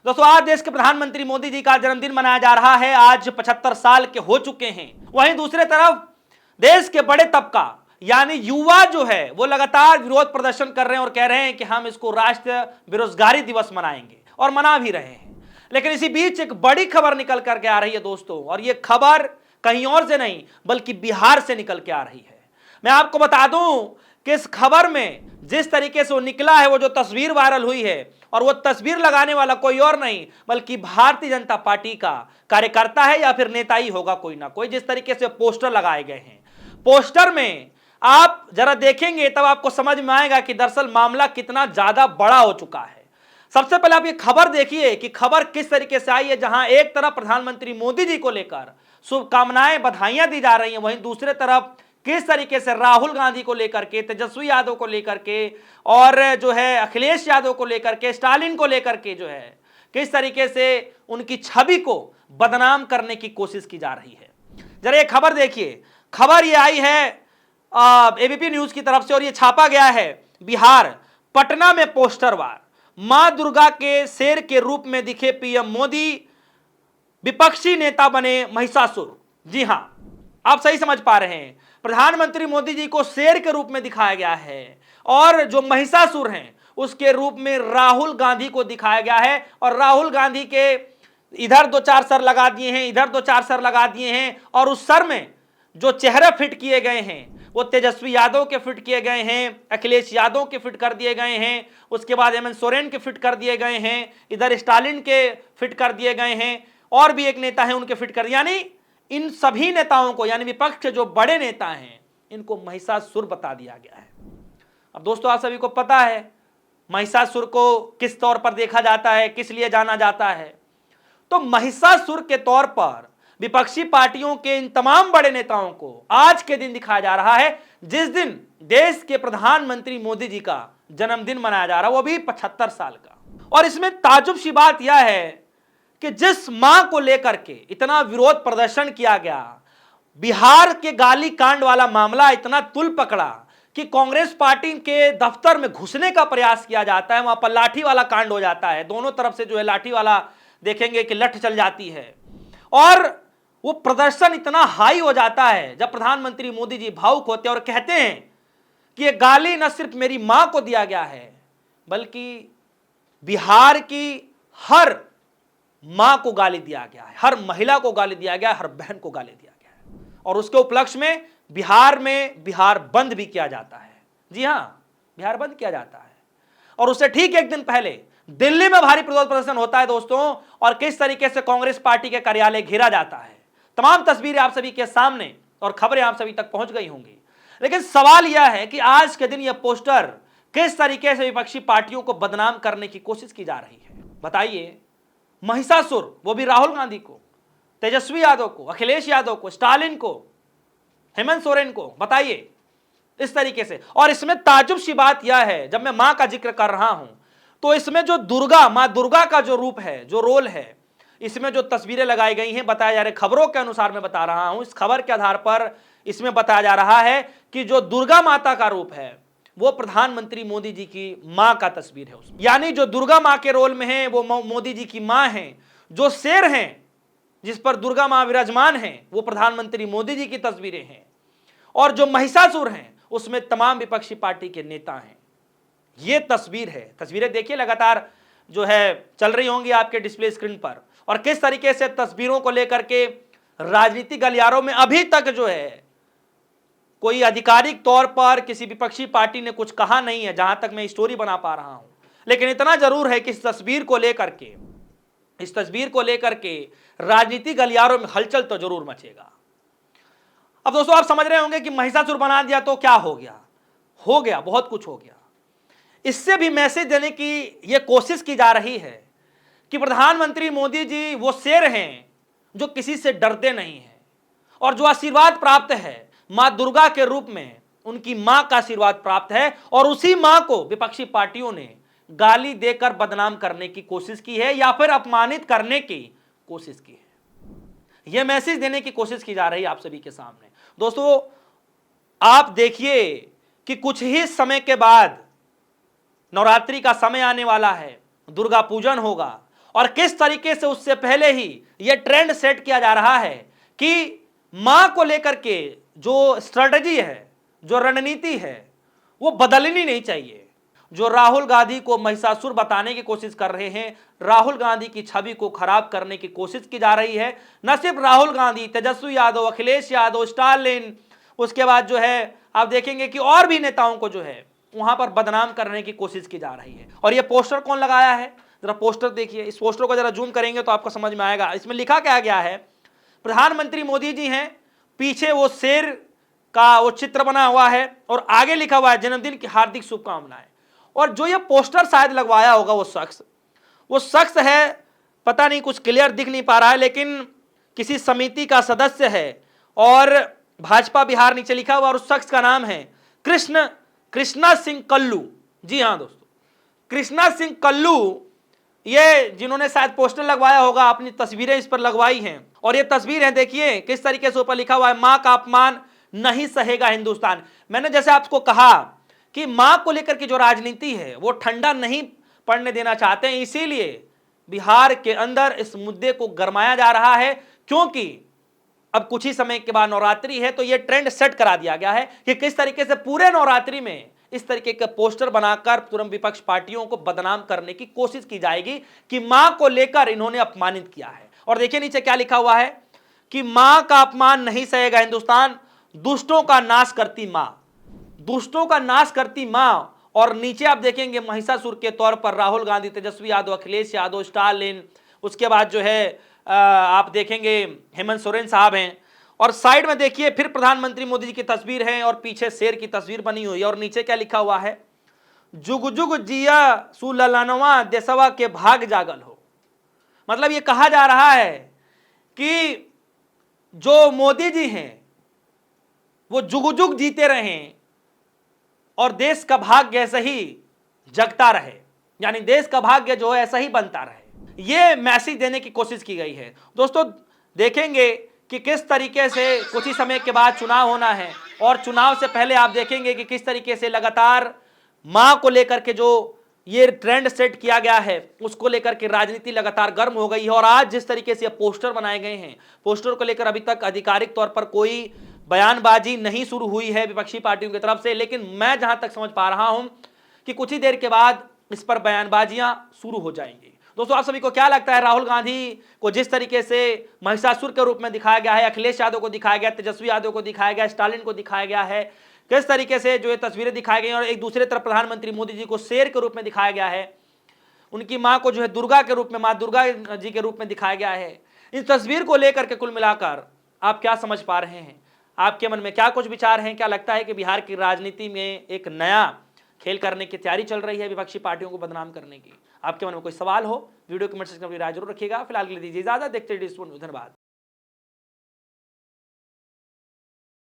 दोस्तों आज देश के प्रधानमंत्री मोदी जी का जन्मदिन मनाया जा रहा है। आज 75 साल के हो चुके हैं। वहीं दूसरे तरफ देश के बड़े तबका यानी युवा जो है वो लगातार विरोध प्रदर्शन कर रहे हैं और कह रहे हैं कि हम इसको राष्ट्रीय बेरोजगारी दिवस मनाएंगे और मना भी रहे हैं। लेकिन इसी बीच एक बड़ी खबर निकल करके आ रही है दोस्तों, और ये खबर कहीं और से नहीं बल्कि बिहार से निकल के आ रही है। मैं आपको बता दूं कि इस खबर में जिस तरीके से वो निकला है, वो जो तस्वीर वायरल हुई है, और वो तस्वीर लगाने वाला कोई और नहीं बल्कि भारतीय जनता पार्टी का कार्यकर्ता है या फिर नेता ही होगा कोई ना कोई। जिस तरीके से पोस्टर लगाए गए हैं, पोस्टर में आप जरा देखेंगे तब आपको समझ में आएगा कि दरअसल मामला कितना ज्यादा बड़ा हो चुका है। सबसे पहले आप ये खबर देखिए कि खबर किस तरीके से आई है, जहां एक तरफ प्रधानमंत्री मोदी जी को लेकर शुभकामनाएं बधाइयां दी जा रही हैं, वहीं दूसरे तरफ किस तरीके से राहुल गांधी को लेकर के, तेजस्वी यादव को लेकर के, और जो है अखिलेश यादव को लेकर के, स्टालिन को लेकर के जो है किस तरीके से उनकी छवि को बदनाम करने की कोशिश की जा रही है। जरा ये खबर देखिए। खबर ये आई है एबीपी न्यूज की तरफ से और ये छापा गया है बिहार, पटना में पोस्टर वार, मां दुर्गा के शेर के रूप में दिखे पीएम मोदी, विपक्षी नेता बने महिषासुर। जी हां, आप सही समझ पा रहे हैं, प्रधानमंत्री मोदी जी को शेर के रूप में दिखाया गया है और जो महिषासुर हैं उसके रूप में राहुल गांधी को दिखाया गया है। और राहुल गांधी के इधर 2-4 सर लगा दिए हैं, इधर 2-4 सर लगा दिए हैं, और उस सर में जो चेहरे फिट किए गए हैं वो तेजस्वी यादव के फिट किए गए हैं, अखिलेश यादव के फिट कर दिए गए हैं, उसके बाद हेमंत सोरेन के फिट कर दिए गए हैं, इधर स्टालिन के फिट कर दिए गए हैं, और भी एक नेता है उनके फिट कर दिए। यानी इन सभी नेताओं को, यानी विपक्ष के जो बड़े नेता हैं, इनको महिषासुर बता दिया गया है। अब दोस्तों आप सभी को पता है महिषासुर को किस तौर पर देखा जाता है, किस लिए जाना जाता है। तो महिषासुर के तौर पर विपक्षी पार्टियों के इन तमाम बड़े नेताओं को आज के दिन दिखाया जा रहा है, जिस दिन देश के प्रधानमंत्री मोदी जी का जन्मदिन मनाया जा रहा है, वो भी 75 साल का। और इसमें ताजुब सी बात यह है कि जिस मां को लेकर के इतना विरोध प्रदर्शन किया गया, बिहार के गाली कांड वाला मामला इतना तुल पकड़ा कि कांग्रेस पार्टी के दफ्तर में घुसने का प्रयास किया जाता है, वहां पर लाठी वाला कांड हो जाता है, दोनों तरफ से जो है लाठी वाला देखेंगे कि लठ चल जाती है, और वो प्रदर्शन इतना हाई हो जाता है जब प्रधानमंत्री मोदी जी भावुक होते हैं और कहते हैं कि ये गाली न सिर्फ मेरी मां को दिया गया है बल्कि बिहार की हर मां को गाली दिया गया है, हर महिला को गाली दिया गया है, हर बहन को गाली दिया गया है। और उसके उपलक्ष्य में बिहार बंद भी किया जाता है। जी हां, बिहार बंद किया जाता है। और उससे ठीक एक दिन पहले दिल्ली में भारी विरोध प्रदर्शन होता है दोस्तों, और किस तरीके से कांग्रेस पार्टी के कार्यालय घेरा जाता है। तमाम तस्वीरें आप सभी के सामने और खबरें आप सभी तक पहुंच गई होंगी। लेकिन सवाल यह है कि आज के दिन यह पोस्टर किस तरीके से विपक्षी पार्टियों को बदनाम करने की कोशिश की जा रही है। बताइए, महिषासुर, वो भी राहुल गांधी को, तेजस्वी यादव को, अखिलेश यादव को, स्टालिन को, हेमंत सोरेन को, बताइए इस तरीके से। और इसमें ताजुब सी बात यह है, जब मैं मां का जिक्र कर रहा हूं तो इसमें जो दुर्गा, मां दुर्गा का जो रूप है, जो रोल है, इसमें जो तस्वीरें लगाई गई हैं, बताया जा रहा है, खबरों के अनुसार मैं बता रहा हूं, इस खबर के आधार पर इसमें बताया जा रहा है कि जो दुर्गा माता का रूप है वो प्रधानमंत्री मोदी जी की मां का तस्वीर है उसमें। यानी जो दुर्गा मां के रोल में है वो मोदी जी की मां है। जो शेर हैं जिस पर दुर्गा मां विराजमान है वो प्रधानमंत्री मोदी जी की तस्वीरें हैं, और जो महिषासुर हैं उसमें तमाम विपक्षी पार्टी के नेता हैं। ये तस्वीर है, तस्वीरें देखिए लगातार जो है चल रही होंगी आपके डिस्प्ले स्क्रीन पर, और किस तरीके से तस्वीरों को लेकर के राजनीतिक गलियारों में अभी तक जो है कोई आधिकारिक तौर पर किसी विपक्षी पार्टी ने कुछ कहा नहीं है, जहां तक मैं स्टोरी बना पा रहा हूं। लेकिन इतना जरूर है कि इस तस्वीर को लेकर के राजनीतिक गलियारों में हलचल तो जरूर मचेगा। अब दोस्तों आप समझ रहे होंगे कि महिषासुर बना दिया तो क्या हो गया, बहुत कुछ हो गया। इससे भी मैसेज देने की यह कोशिश की जा रही है कि प्रधानमंत्री मोदी जी वो शेर हैं जो किसी से डरते नहीं हैं, और जो आशीर्वाद प्राप्त है मां दुर्गा के रूप में, उनकी मां का आशीर्वाद प्राप्त है, और उसी मां को विपक्षी पार्टियों ने गाली देकर बदनाम करने की कोशिश की है या फिर अपमानित करने की कोशिश की है। यह मैसेज देने की कोशिश की जा रही है आप सभी के सामने। दोस्तों आप देखिए कि कुछ ही समय के बाद नवरात्रि का समय आने वाला है, दुर्गा पूजन होगा, और किस तरीके से उससे पहले ही यह ट्रेंड सेट किया जा रहा है कि मां को लेकर के जो स्ट्रेटजी है, जो रणनीति है, वो बदलनी नहीं चाहिए। जो राहुल गांधी को महिषासुर बताने की कोशिश कर रहे हैं, राहुल गांधी की छवि को खराब करने की कोशिश की जा रही है। न सिर्फ राहुल गांधी, तेजस्वी यादव, अखिलेश यादव, स्टालिन, उसके बाद जो है आप देखेंगे कि और भी नेताओं को जो है वहां पर बदनाम करने की कोशिश की जा रही है। और ये पोस्टर कौन लगाया है, जरा पोस्टर देखिए। इस पोस्टर को जरा जूम करेंगे तो आपको समझ में आएगा। इसमें लिखा क्या गया है, प्रधानमंत्री मोदी जी हैं, पीछे वो शेर का वो चित्र बना हुआ है और आगे लिखा हुआ है जन्मदिन की हार्दिक शुभकामनाएं। और जो ये पोस्टर शायद लगवाया होगा वो शख्स है, पता नहीं, कुछ क्लियर दिख नहीं पा रहा है, लेकिन किसी समिति का सदस्य है और भाजपा बिहार नीचे लिखा हुआ, और उस शख्स का नाम है कृष्णा सिंह कल्लू। जी हाँ दोस्तों, कृष्णा सिंह कल्लू, ये जिन्होंने शायद पोस्टर लगवाया होगा, अपनी तस्वीरें इस पर लगवाई हैं। और ये तस्वीर है, देखिए किस तरीके से ऊपर लिखा हुआ है, मां का अपमान नहीं सहेगा हिंदुस्तान। मैंने जैसे आपको कहा कि मां को लेकर की जो राजनीति है वो ठंडा नहीं पड़ने देना चाहते हैं, इसीलिए बिहार के अंदर इस मुद्दे को गरमाया जा रहा है। क्योंकि अब कुछ ही समय के बाद नवरात्रि है, तो यह ट्रेंड सेट करा दिया गया है कि किस तरीके से पूरे नवरात्रि में इस तरीके के पोस्टर बनाकर तुरंत विपक्ष पार्टियों को बदनाम करने की कोशिश की जाएगी कि मां को लेकर इन्होंने अपमानित किया है। और देखिए नीचे क्या लिखा हुआ है कि मां का अपमान नहीं सहेगा हिंदुस्तान, दुष्टों का नाश करती मां, दुष्टों का नाश करती मां। और नीचे आप देखेंगे महिषासुर के तौर पर राहुल गांधी, तेजस्वी यादव, अखिलेश यादव, स्टालिन, उसके बाद जो है आप देखेंगे हेमंत सोरेन साहब हैं। और साइड में देखिए फिर प्रधानमंत्री मोदी जी की तस्वीर है और पीछे शेर की तस्वीर बनी हुई है। और नीचे क्या लिखा हुआ है, जुग जुग जिया सुललनवा देशवा के भाग जागल हो। मतलब ये कहा जा रहा है कि जो मोदी जी हैं वो जुग जुग जीते रहें और देश का भाग्य ऐसा ही जगता रहे, यानी देश का भाग्य जो है ऐसा ही बनता रहे। ये मैसेज देने की कोशिश की गई है। दोस्तों देखेंगे कि किस तरीके से कुछ ही समय के बाद चुनाव होना है, और चुनाव से पहले आप देखेंगे कि किस तरीके से लगातार मां को लेकर के जो ये ट्रेंड सेट किया गया है उसको लेकर के राजनीति लगातार गर्म हो गई है। और आज जिस तरीके से पोस्टर बनाए गए हैं, पोस्टर को लेकर अभी तक आधिकारिक तौर पर कोई बयानबाजी नहीं शुरू हुई है विपक्षी पार्टियों की तरफ से, लेकिन मैं जहां तक समझ पा रहा हूं कि कुछ ही देर के बाद इस पर बयानबाजियां शुरू हो जाएंगी। दोस्तों आप सभी को क्या लगता है, राहुल गांधी को जिस तरीके से महिषासुर के रूप में दिखाया गया है, अखिलेश यादव को दिखाया गया, तेजस्वी यादव को दिखाया गया, स्टालिन को दिखाया गया है, किस तरीके से जो ये तस्वीरें दिखाई गई और एक दूसरे तरफ प्रधानमंत्री मोदी जी को शेर के रूप में दिखाया गया है, उनकी मां को जो है दुर्गा के रूप में, मां दुर्गा जी के रूप में दिखाया गया है। इस तस्वीर को लेकर के कुल मिलाकर आप क्या समझ पा रहे हैं, आपके मन में क्या कुछ विचार हैं? क्या लगता है कि बिहार की राजनीति में एक नया खेल करने की तैयारी चल रही है विपक्षी पार्टियों को बदनाम करने की? आपके मन में कोई सवाल हो, वीडियो कमेंट सेक्शन में राय जरूर रखिएगा। फिलहाल के लिए दीजिए इजाजत, देखते रहिए। धन्यवाद।